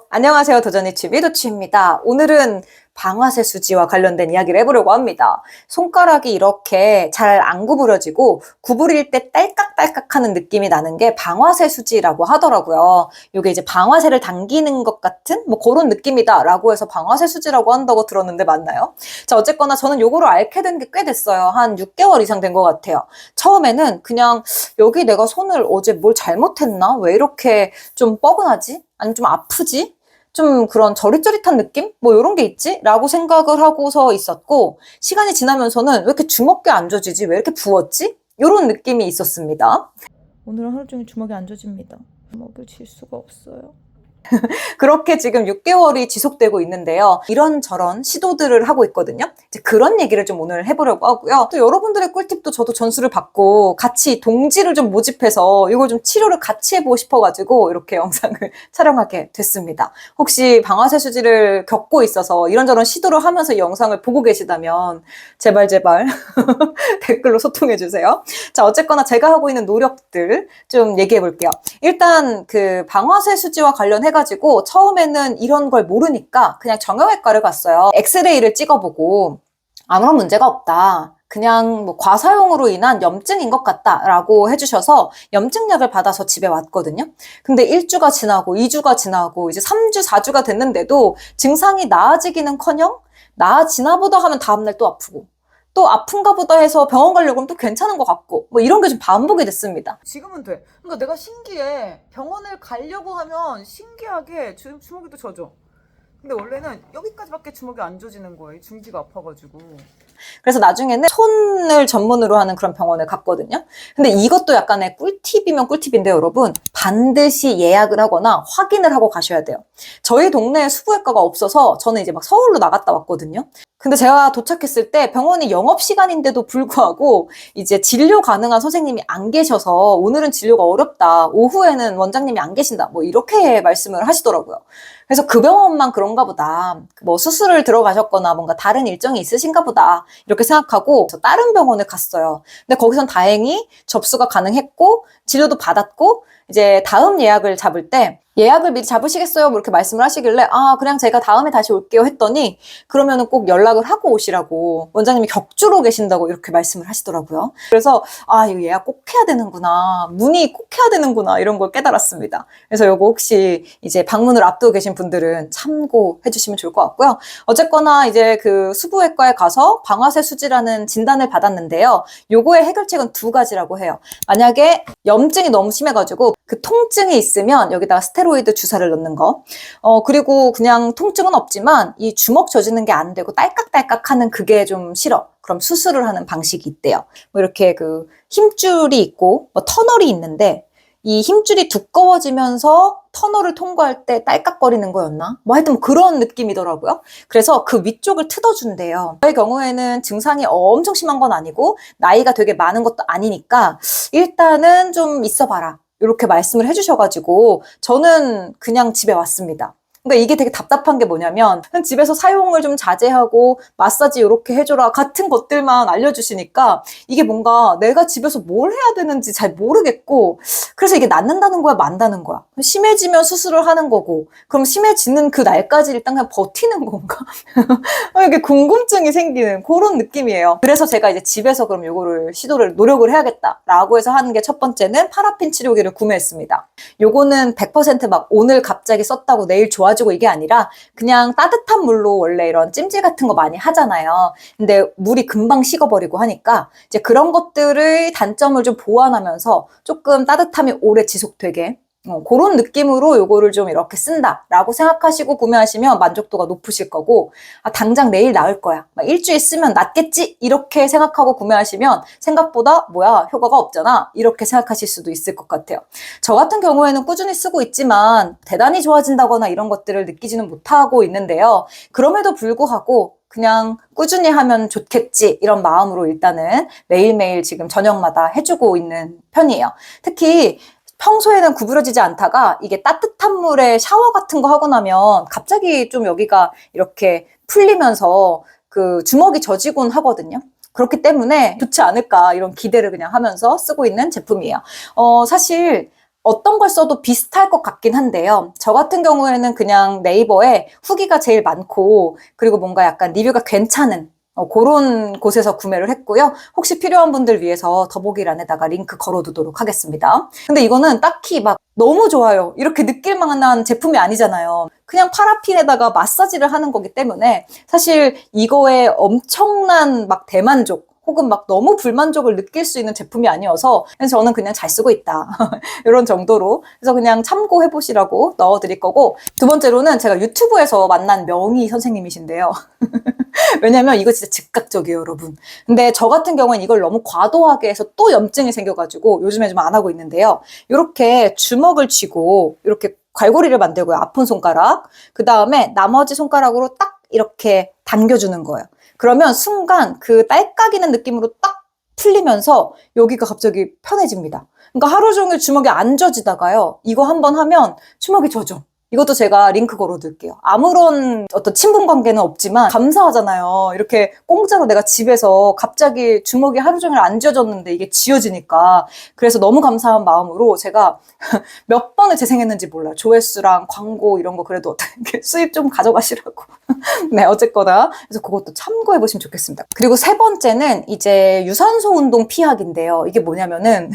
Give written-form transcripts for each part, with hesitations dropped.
안녕하세요. 도전이 취미도취입니다. 오늘은 방아쇠 수지와 관련된 이야기를 해보려고 합니다. 손가락이 이렇게 잘 안 구부러지고 구부릴 때 딸깍딸깍 하는 느낌이 나는 게 방아쇠 수지라고 하더라고요. 이게 이제 방아쇠를 당기는 것 같은 뭐 그런 느낌이다 라고 해서 방아쇠 수지라고 한다고 들었는데 맞나요? 자, 어쨌거나 저는 요거를 앓게 된 게 꽤 됐어요. 한 6개월 이상 된 것 같아요. 처음에는 그냥 여기 내가 손을 어제 뭘 잘못했나? 왜 이렇게 좀 뻐근하지? 아니면 좀 아프지? 좀 그런 저릿저릿한 느낌? 뭐 이런 게 있지? 라고 생각을 하고서 있었고, 시간이 지나면서는 왜 이렇게 주먹이 안 젖이지? 왜 이렇게 부었지? 이런 느낌이 있었습니다. 오늘은 하루 종일 주먹이 안 젖습니다. 주먹을 쥘 수가 없어요. 그렇게 지금 6개월이 지속되고 있는데요. 이런저런 시도들을 하고 있거든요. 이제 그런 얘기를 좀 오늘 해보려고 하고요. 또 여러분들의 꿀팁도 저도 전수를 받고 같이 동지를 좀 모집해서 이걸 좀 치료를 같이 해보고 싶어가지고 이렇게 영상을 촬영하게 됐습니다. 혹시 방아쇠 수지를 겪고 있어서 이런저런 시도를 하면서 이 영상을 보고 계시다면 제발 댓글로 소통해주세요. 자, 어쨌거나 제가 하고 있는 노력들 좀 얘기해 볼게요. 일단 그 방아쇠 수지와 관련해가지고 처음에는 이런 걸 모르니까 그냥 정형외과를 갔어요. 엑스레이를 찍어보고 아무런 문제가 없다. 그냥 뭐 과사용으로 인한 염증인 것 같다라고 해주셔서 염증약을 받아서 집에 왔거든요. 근데 1주가 지나고 2주가 지나고 이제 3주, 4주가 됐는데도 증상이 나아지기는커녕 나아지나 보다 하면 다음날 또 아프고 또 아픈가 보다 해서 병원 가려고 하면 또 괜찮은 것 같고 뭐 이런 게 좀 반복이 됐습니다. 지금은 돼. 그러니까 내가 신기해. 병원을 가려고 하면 신기하게 주먹이 또 젖어. 근데 원래는 여기까지밖에 주먹이 안 젖이는 거예요. 중지가 아파가지고. 그래서 나중에는 손을 전문으로 하는 그런 병원을 갔거든요. 근데 이것도 약간의 꿀팁이면 꿀팁인데 여러분 반드시 예약을 하거나 확인을 하고 가셔야 돼요. 저희 동네에 수부외과가 없어서 저는 이제 막 서울로 나갔다 왔거든요. 근데 제가 도착했을 때 병원이 영업시간인데도 불구하고 이제 진료 가능한 선생님이 안 계셔서 오늘은 진료가 어렵다. 오후에는 원장님이 안 계신다. 뭐 이렇게 말씀을 하시더라고요. 그래서 그 병원만 그런가 보다. 뭐 수술을 들어가셨거나 뭔가 다른 일정이 있으신가 보다. 이렇게 생각하고 다른 병원을 갔어요. 근데 거기선 다행히 접수가 가능했고 진료도 받았고 이제 다음 예약을 잡을 때 예약을 미리 잡으시겠어요? 뭐 이렇게 말씀을 하시길래 그냥 제가 다음에 다시 올게요 했더니 그러면은 꼭 연락을 하고 오시라고 원장님이 격주로 계신다고 이렇게 말씀을 하시더라고요. 그래서 이거 예약 꼭 해야 되는구나. 문의 꼭 해야 되는구나. 이런 걸 깨달았습니다. 그래서 요거 혹시 이제 방문을 앞두고 계신 분들은 참고해 주시면 좋을 것 같고요. 어쨌거나 이제 그 수부외과에 가서 방아쇠 수지라는 진단을 받았는데요. 요거의 해결책은 두 가지라고 해요. 만약에 염증이 너무 심해가지고 그 통증이 있으면 여기다가 스테로이드 주사를 넣는 거. 그리고 그냥 통증은 없지만 이 주먹 젖이는 게 안 되고 딸깍딸깍 하는 그게 좀 싫어. 그럼 수술을 하는 방식이 있대요. 뭐 이렇게 그 힘줄이 있고 뭐 터널이 있는데 이 힘줄이 두꺼워지면서 터널을 통과할 때 딸깍거리는 거였나? 뭐 하여튼 그런 느낌이더라고요. 그래서 그 위쪽을 뜯어준대요. 저의 경우에는 증상이 엄청 심한 건 아니고 나이가 되게 많은 것도 아니니까 일단은 좀 있어봐라. 이렇게 말씀을 해주셔가지고 저는 그냥 집에 왔습니다. 그러니까 이게 되게 답답한 게 뭐냐면 그냥 집에서 사용을 좀 자제하고 마사지 이렇게 해줘라 같은 것들만 알려주시니까 이게 뭔가 내가 집에서 뭘 해야 되는지 잘 모르겠고 그래서 이게 낫는다는 거야 만다는 거야. 심해지면 수술을 하는 거고 그럼 심해지는 그 날까지 일단 그냥 버티는 건가? 이게 궁금증이 생기는 그런 느낌이에요. 그래서 제가 이제 집에서 그럼 요거를 노력을 해야겠다라고 해서 하는 게 첫 번째는 파라핀 치료기를 구매했습니다. 요거는 100%막 오늘 갑자기 썼다고 내일 좋아지고 이게 아니라 그냥 따뜻한 물로 원래 이런 찜질 같은 거 많이 하잖아요. 근데 물이 금방 식어버리고 하니까 이제 그런 것들의 단점을 좀 보완하면서 조금 따뜻함이 오래 지속되게 그런 느낌으로 요거를 좀 이렇게 쓴다라고 생각하시고 구매하시면 만족도가 높으실 거고 당장 내일 나을 거야. 막 일주일 쓰면 낫겠지? 이렇게 생각하고 구매하시면 생각보다 뭐야 효과가 없잖아. 이렇게 생각하실 수도 있을 것 같아요. 저 같은 경우에는 꾸준히 쓰고 있지만 대단히 좋아진다거나 이런 것들을 느끼지는 못하고 있는데요. 그럼에도 불구하고 그냥 꾸준히 하면 좋겠지 이런 마음으로 일단은 매일매일 지금 저녁마다 해주고 있는 편이에요. 특히 평소에는 구부러지지 않다가 이게 따뜻한 물에 샤워 같은 거 하고 나면 갑자기 좀 여기가 이렇게 풀리면서 그 주먹이 젖이곤 하거든요. 그렇기 때문에 좋지 않을까 이런 기대를 그냥 하면서 쓰고 있는 제품이에요. 사실 어떤 걸 써도 비슷할 것 같긴 한데요. 저 같은 경우에는 그냥 네이버에 후기가 제일 많고 그리고 뭔가 약간 리뷰가 괜찮은 그런 곳에서 구매를 했고요. 혹시 필요한 분들 위해서 더보기란에다가 링크 걸어두도록 하겠습니다. 근데 이거는 딱히 막 너무 좋아요 이렇게 느낄 만한 제품이 아니잖아요. 그냥 파라핀에다가 마사지를 하는 거기 때문에 사실 이거에 엄청난 막 대만족 혹은 막 너무 불만족을 느낄 수 있는 제품이 아니어서 그래서 저는 그냥 잘 쓰고 있다 이런 정도로 그래서 그냥 참고해 보시라고 넣어드릴 거고, 두 번째로는 제가 유튜브에서 만난 명의 선생님이신데요. 왜냐면 이거 진짜 즉각적이에요, 여러분. 근데 저 같은 경우는 이걸 너무 과도하게 해서 또 염증이 생겨가지고 요즘에 좀 안 하고 있는데요. 이렇게 주먹을 쥐고 이렇게 갈고리를 만들고요. 아픈 손가락. 그 다음에 나머지 손가락으로 딱 이렇게 당겨주는 거예요. 그러면 순간 그 딸깍이는 느낌으로 딱 풀리면서 여기가 갑자기 편해집니다. 그러니까 하루 종일 주먹이 안 젖이다가요. 이거 한번 하면 주먹이 젖어. 이것도 제가 링크 걸어둘게요. 아무런 어떤 친분 관계는 없지만 감사하잖아요. 이렇게 공짜로 내가 집에서 갑자기 주먹이 하루 종일 안 쥐어졌는데 이게 쥐어지니까. 그래서 너무 감사한 마음으로 제가 몇 번을 재생했는지 몰라요. 조회수랑 광고 이런 거 그래도 어떻게 수입 좀 가져가시라고. 네, 어쨌거나. 그래서 그것도 참고해 보시면 좋겠습니다. 그리고 세 번째는 이제 유산소 운동 피하기인데요. 이게 뭐냐면은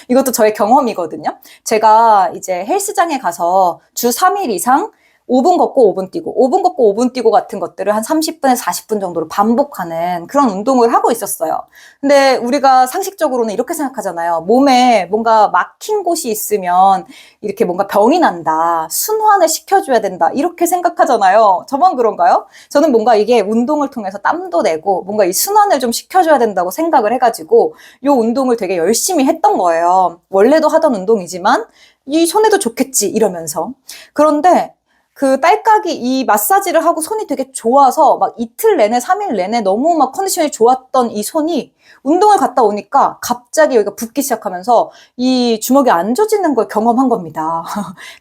이것도 저의 경험이거든요. 제가 이제 헬스장에 가서 주 3일 이상 5분 걷고 5분 뛰고 5분 걷고 5분 뛰고 같은 것들을 한 30분에서 40분 정도로 반복하는 그런 운동을 하고 있었어요. 근데 우리가 상식적으로는 이렇게 생각하잖아요. 몸에 뭔가 막힌 곳이 있으면 이렇게 뭔가 병이 난다, 순환을 시켜줘야 된다, 이렇게 생각하잖아요. 저만 그런가요? 저는 뭔가 이게 운동을 통해서 땀도 내고 뭔가 이 순환을 좀 시켜줘야 된다고 생각을 해가지고 이 운동을 되게 열심히 했던 거예요. 원래도 하던 운동이지만 이 손에도 좋겠지 이러면서. 그런데 그 딸깍이 이 마사지를 하고 손이 되게 좋아서 막 이틀 내내 3일 내내 너무 막 컨디션이 좋았던 이 손이 운동을 갔다 오니까 갑자기 여기가 붓기 시작하면서 이 주먹이 안 젖이는 걸 경험한 겁니다.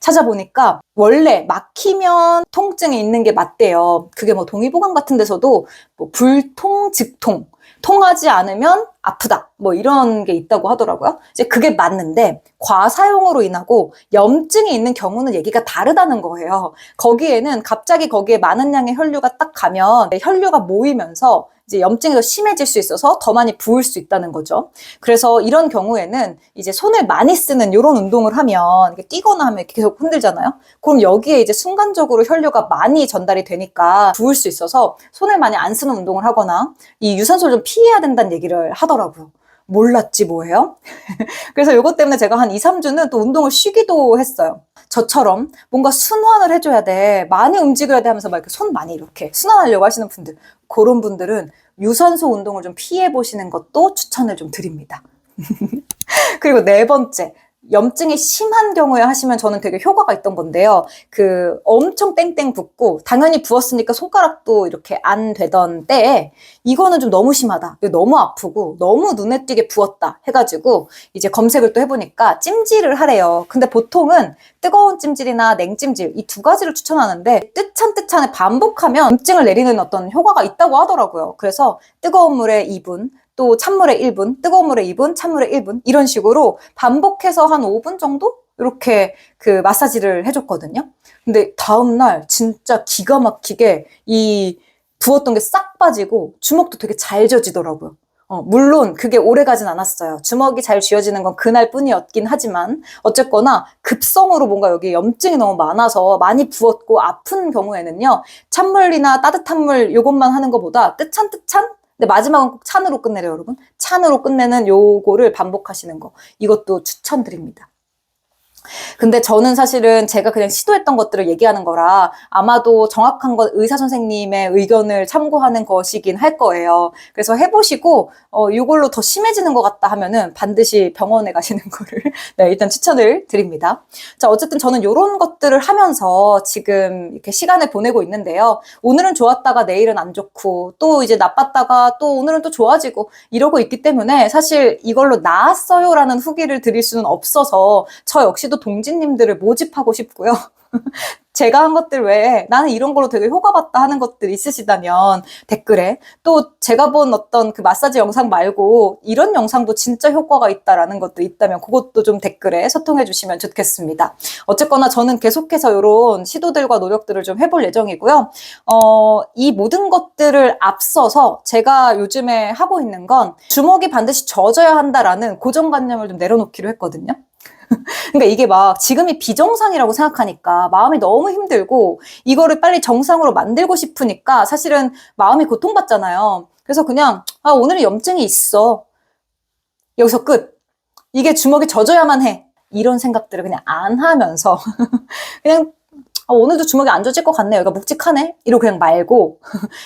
찾아보니까 원래 막히면 통증이 있는 게 맞대요. 그게 뭐 동의보감 같은 데서도 뭐 불통, 즉통, 통하지 않으면 아프다 뭐 이런 게 있다고 하더라고요. 이제 그게 맞는데 과사용으로 인하고 염증이 있는 경우는 얘기가 다르다는 거예요. 거기에는 갑자기 거기에 많은 양의 혈류가 딱 가면 혈류가 모이면서 이제 염증이 더 심해질 수 있어서 더 많이 부을 수 있다는 거죠. 그래서 이런 경우에는 이제 손을 많이 쓰는 이런 운동을 하면 이렇게 뛰거나 하면 이렇게 계속 흔들잖아요. 그럼 여기에 이제 순간적으로 혈류가 많이 전달이 되니까 부을 수 있어서 손을 많이 안 쓰는 운동을 하거나 이 유산소를 좀 피해야 된다는 얘기를 하더라고요. 몰랐지 뭐예요? 그래서 이것 때문에 제가 한 2, 3주는 또 운동을 쉬기도 했어요. 저처럼 뭔가 순환을 해줘야 돼, 많이 움직여야 돼 하면서 막 이렇게 손 많이 이렇게 순환하려고 하시는 분들, 그런 분들은 유산소 운동을 좀 피해 보시는 것도 추천을 좀 드립니다. 그리고 네 번째, 염증이 심한 경우에 하시면 저는 되게 효과가 있던 건데요. 그 엄청 땡땡 붓고 당연히 부었으니까 손가락도 이렇게 안 되던 때에 이거는 좀 너무 심하다, 너무 아프고 너무 눈에 띄게 부었다 해가지고 이제 검색을 또 해보니까 찜질을 하래요. 근데 보통은 뜨거운 찜질이나 냉찜질 이 두 가지를 추천하는데 뜨찬뜨찬을 반복하면 염증을 내리는 어떤 효과가 있다고 하더라고요. 그래서 뜨거운 물에 2분, 또 찬물에 1분, 뜨거운 물에 2분, 찬물에 1분 이런 식으로 반복해서 한 5분 정도 이렇게 그 마사지를 해줬거든요. 근데 다음날 진짜 기가 막히게 이 부었던 게 싹 빠지고 주먹도 되게 잘 젖이더라고요. 물론 그게 오래 가진 않았어요. 주먹이 잘 쥐어지는 건 그날 뿐이었긴 하지만 어쨌거나 급성으로 뭔가 여기 염증이 너무 많아서 많이 부었고 아픈 경우에는요, 찬물이나 따뜻한 물 요것만 하는 것보다 뜨찬뜨찬, 근데 마지막은 꼭 찬으로 끝내래요, 여러분. 찬으로 끝내는 요거를 반복하시는 거. 이것도 추천드립니다. 근데 저는 사실은 제가 그냥 시도했던 것들을 얘기하는 거라 아마도 정확한 건 의사 선생님의 의견을 참고하는 것이긴 할 거예요. 그래서 해보시고 이걸로 더 심해지는 것 같다 하면은 반드시 병원에 가시는 거를 네, 일단 추천을 드립니다. 자, 어쨌든 저는 이런 것들을 하면서 지금 이렇게 시간을 보내고 있는데요. 오늘은 좋았다가 내일은 안 좋고 또 이제 나빴다가 또 오늘은 또 좋아지고 이러고 있기 때문에 사실 이걸로 나았어요 라는 후기를 드릴 수는 없어서 저 역시도 동지님들을 모집하고 싶고요. 제가 한 것들 외에 나는 이런 걸로 되게 효과 봤다 하는 것들 있으시다면 댓글에, 또 제가 본 어떤 그 마사지 영상 말고 이런 영상도 진짜 효과가 있다라는 것도 있다면 그것도 좀 댓글에 소통해 주시면 좋겠습니다. 어쨌거나 저는 계속해서 이런 시도들과 노력들을 좀 해볼 예정이고요. 이 모든 것들을 앞서서 제가 요즘에 하고 있는 건 주먹이 반드시 젖어야 한다라는 고정관념을 좀 내려놓기로 했거든요. 그러니까 이게 막 지금이 비정상이라고 생각하니까 마음이 너무 힘들고 이거를 빨리 정상으로 만들고 싶으니까 사실은 마음이 고통받잖아요. 그래서 그냥 오늘은 염증이 있어. 여기서 끝. 이게 주먹이 젖어야만 해. 이런 생각들을 그냥 안 하면서 그냥 오늘도 주먹이 안 젖을 것 같네. 여기가 묵직하네. 이러고 그냥 말고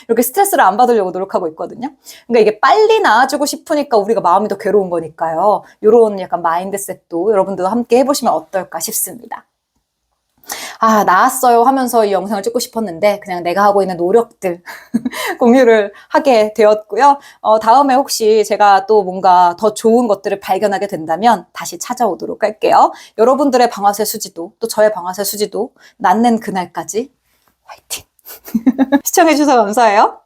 이렇게 스트레스를 안 받으려고 노력하고 있거든요. 그러니까 이게 빨리 나아지고 싶으니까 우리가 마음이 더 괴로운 거니까요. 이런 약간 마인드셋도 여러분들도 함께 해보시면 어떨까 싶습니다. 나았어요 하면서 이 영상을 찍고 싶었는데 그냥 내가 하고 있는 노력들 공유를 하게 되었고요. 다음에 혹시 제가 또 뭔가 더 좋은 것들을 발견하게 된다면 다시 찾아오도록 할게요. 여러분들의 방아쇠 수지도 또 저의 방아쇠 수지도 낫는 그날까지 화이팅! 시청해주셔서 감사해요.